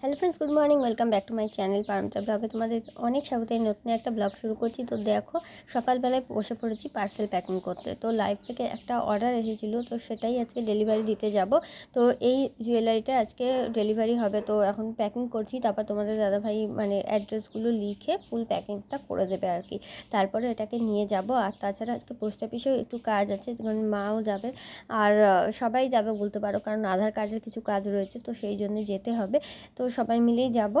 Hello friends, good morning. Welcome back to my channel Paromita ব্লগে তোমাদের অনেক স্বাগত। এই নতুন একটা ব্লগ শুরু করছি। তো দেখো, সকালবেলায় বসে পড়েছি পার্সেল প্যাকিং করতে। তো লাইভ থেকে একটা অর্ডার এসেছিলো, তো সেটাই আজকে ডেলিভারি দিতে যাব। তো এই জুয়েলারিটা আজকে ডেলিভারি হবে, তো এখন প্যাকিং করছি। তারপর তোমাদের দাদাভাই মানে অ্যাড্রেসগুলো লিখে ফুল প্যাকিংটা করে দেবে আর কি। তারপরে এটাকে নিয়ে যাব। আর তাছাড়া আজকে পোস্ট অফিসেও একটু কাজ আছে, কারণ মাও যাবে আর সবাই যাবে বলতে পারো, কারণ আধার কার্ডের কিছু কাজ রয়েছে, তো সেই জন্য যেতে হবে। তো সবাই মিলেই যাব।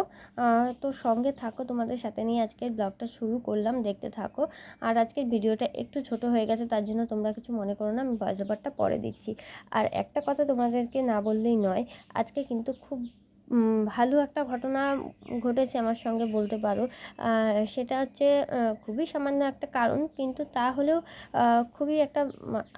তো সঙ্গে থাকো, তোমাদের সাথে নিয়ে আজকের ব্লগটা শুরু করলাম, দেখতে থাকো। আর আজকের ভিডিওটা একটু ছোট হয়ে গেছে, তার জন্য তোমরা কিছু মনে করো না, আমি ভয়েস ওভারটা পরে দিচ্ছি। আর একটা কথা তোমাদেরকে না বললেই নয়, আজকে কিন্তু খুব ভালো একটা ঘটনা ঘটেছে আমার সঙ্গে বলতে পারো। সেটা হচ্ছে খুবই সামান্য একটা কারণ, কিন্তু তা হলেও খুবই একটা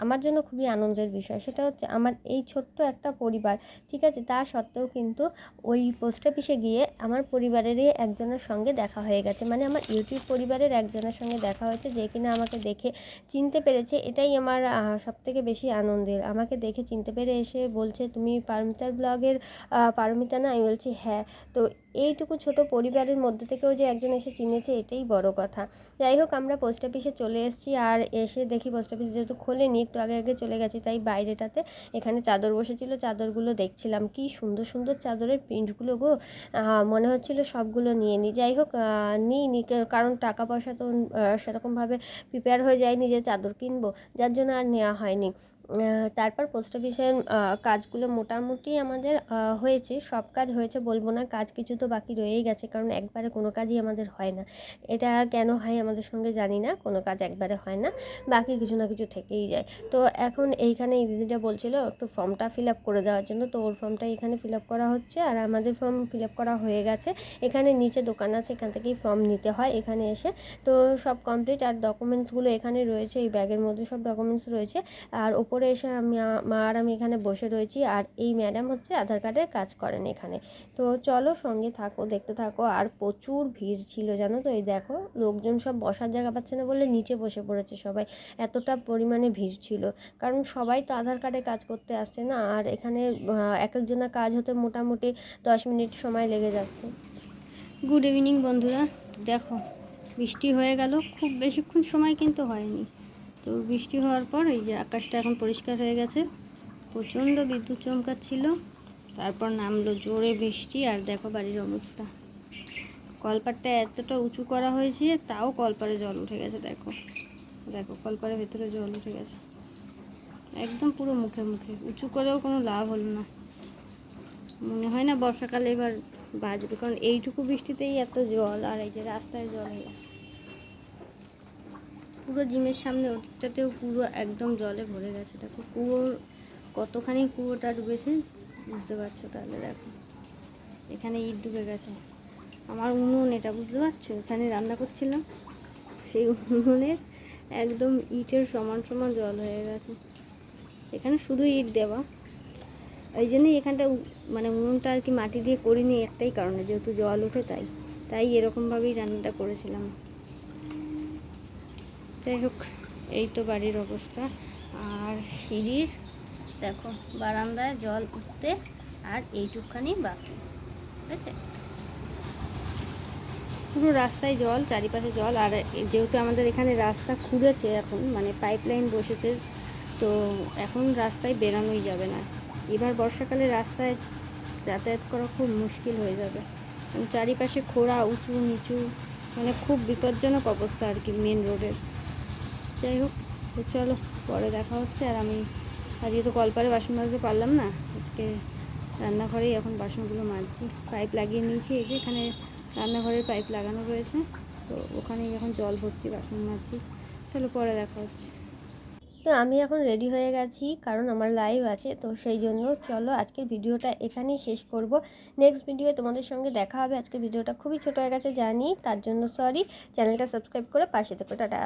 আমার জন্য খুবই আনন্দের বিষয়। সেটা হচ্ছে আমার এই ছোট্ট একটা পরিবার, ঠিক আছে, তা সত্ত্বেও কিন্তু ওই পোস্ট অফিসে গিয়ে আমার পরিবারেরই একজনের সঙ্গে দেখা হয়ে গেছে। মানে আমার ইউটিউব পরিবারের একজনের সঙ্গে দেখা হয়েছে, যে কিনা আমাকে দেখে চিনতে পেরেছে। এটাই আমার সবথেকে বেশি আনন্দের। আমাকে দেখে চিনতে পেরে এসে বলছে, তুমি পারমিতার ব্লগের পারমিতা না? আমি বলছি হ্যাঁ। তো এইটুকু ছোট পরিবারের মধ্যে থেকেও যে একজন এসে চিনেছে, এটাই বড় কথা। যাই হোক, আমরা পোস্ট অফিসে চলে এসেছি। আর এসে দেখি পোস্ট অফিস যেহেতু খোলেনি, একটু আগে আগে চলে গেছি, তাই বাইরেটাতে এখানে চাদর বসেছিল, চাদরগুলো দেখছিলাম। কি সুন্দর সুন্দর চাদরের প্রিন্টগুলো গো! মনে হচ্ছিল সবগুলো নিয়ে নিই। যাই হোক, নিইনি, কারণ টাকা পয়সা তো সেরকমভাবে প্রিপেয়ার হয়ে যায়নি যে চাদর কিনবো, যার জন্য আর নেওয়া হয়নি। তারপর পোস্ট অফিসের কাজগুলো মোটামুটি আমাদের হয়েছে, সব কাজ হয়েছে বলবো না, কাজ কিছু তো বাকি রয়েই গেছে, কারণ একবারে কোনো কাজই আমাদের হয় না। এটা কেন হয় আমাদের সঙ্গে জানি না, কোনো কাজ একবারে হয় না, বাকি কিছু না কিছু থেকেই যায়। তো এখন এইখানে এই দিদিটা বলছিল একটু ফর্মটা ফিল আপ করে দেওয়ার জন্য, তো ওর ফর্মটা এখানে ফিল আপ করা হচ্ছে। আর আমাদের ফর্ম ফিল আপ করা হয়ে গেছে। এখানে নিচে দোকান আছে, এখান থেকেই ফর্ম নিতে হয় এখানে এসে। তো সব কমপ্লিট, আর ডকুমেন্টসগুলো এখানে রয়েছে, এই ব্যাগের মধ্যে সব ডকুমেন্টস রয়েছে। আর ওপরে এসে মা আর আমি এখানে বসে রয়েছি। আর এই ম্যাডাম হচ্ছে আধার কার্ডের কাজ করেন এখানে। তো চলো, সঙ্গে থাকো, দেখতে থাকো। আর প্রচুর ভিড় ছিল জানো তো, এই দেখো, লোকজন সব বসার জায়গা পাচ্ছে না বলে নিচে বসে পড়েছে সবাই, এতটা পরিমাণে ভিড় ছিল। কারণ সবাই তো আধার কার্ডে কাজ করতে আসছে না, আর এখানে এক একজনের কাজ হতে মোটামুটি 10 মিনিট সময় লেগে যাচ্ছে। গুড ইভিনিং বন্ধুরা। দেখো, বৃষ্টি হয়ে গেল, খুব বেশিক্ষণ সময় কিন্তু হয়নি। তো বৃষ্টি হওয়ার পর এই যে আকাশটা এখন পরিষ্কার হয়ে গেছে। প্রচণ্ড বিদ্যুৎ চমকাচ্ছিল, তারপর নামলো জোরে বৃষ্টি। আর দেখো বাড়ির অবস্থা, কলপারটা এতটা উঁচু করা হয়েছে, তাও কলপারে জল উঠে গেছে। দেখো দেখো, কলপারের ভেতরে জল উঠে গেছে একদম পুরো মুখে মুখে। উঁচু করেও কোনো লাভ হলো না। মনে হয় না বর্ষাকালে এবার বাঁচবে, কারণ এইটুকু বৃষ্টিতেই এত জল। আর এই যে রাস্তায় জল হয়ে গেছে, পুরো জিমের সামনে ওদিকটাতেও পুরো একদম জলে ভরে গেছে। দেখো কুয়োর কতখানি কুয়োটা ডুবেছে, বুঝতে পারছো তাহলে। দেখো এখানে ইট ডুবে গেছে। আমার উনুন এটা, বুঝতে পারছো, এখানে রান্না করছিলাম, সেই উনুনের একদম ইটের সমান সমান জল হয়ে গেছে। এখানে শুধু ইট দেওয়া, ওই জন্যই এখানটা মানে উনুনটা আর কি মাটি দিয়ে করিনি, একটাই কারণে, যেহেতু জল ওঠে তাই তাই এরকমভাবেই রান্নাটা করেছিলাম। যাই হোক, এই তো বাড়ির অবস্থা। আর সিঁড়ির দেখো বারান্দায় জল উঠতে আর এইটুকখানি বাকি, ঠিক আছে। পুরো রাস্তায় জল, চারিপাশে জল। আর যেহেতু আমাদের এখানে রাস্তা খুঁড়েছে এখন, মানে পাইপ লাইন বসেছে, তো এখন রাস্তায় বেরানোই যাবে না। এবার বর্ষাকালে রাস্তায় যাতায়াত করা খুব মুশকিল হয়ে যাবে, কারণ চারিপাশে খোঁড়া, উঁচু নিচু, মানে খুব বিপজ্জনক অবস্থা আর কি মেন রোডের। যাই হোক, তো চলো পরে দেখা হচ্ছে। আর আমি আজকে তো কলপারে বাসন মাজতে পারলাম না, আজকে রান্নাঘরেই এখন বাসনগুলো মাজছি। পাইপ লাগিয়ে নিয়েছি, এই যে এখানে রান্নাঘরের পাইপ লাগানো রয়েছে, তো ওখানেই এখন জল ভরছি, বাসন মাজছি। চলো পরে দেখা হচ্ছে। তো আমি এখন রেডি হয়ে গেছি, কারণ আমার লাইভ আছে, তো সেই জন্য চলো আজকের ভিডিওটা এখানেই শেষ করব। নেক্সট ভিডিও তোমাদের সঙ্গে দেখা হবে। আজকের ভিডিওটা খুবই ছোট হয়ে গেছে জানি, তার জন্য সরি। চ্যানেলটা সাবস্ক্রাইব করে পাশে থেকো। টাটা।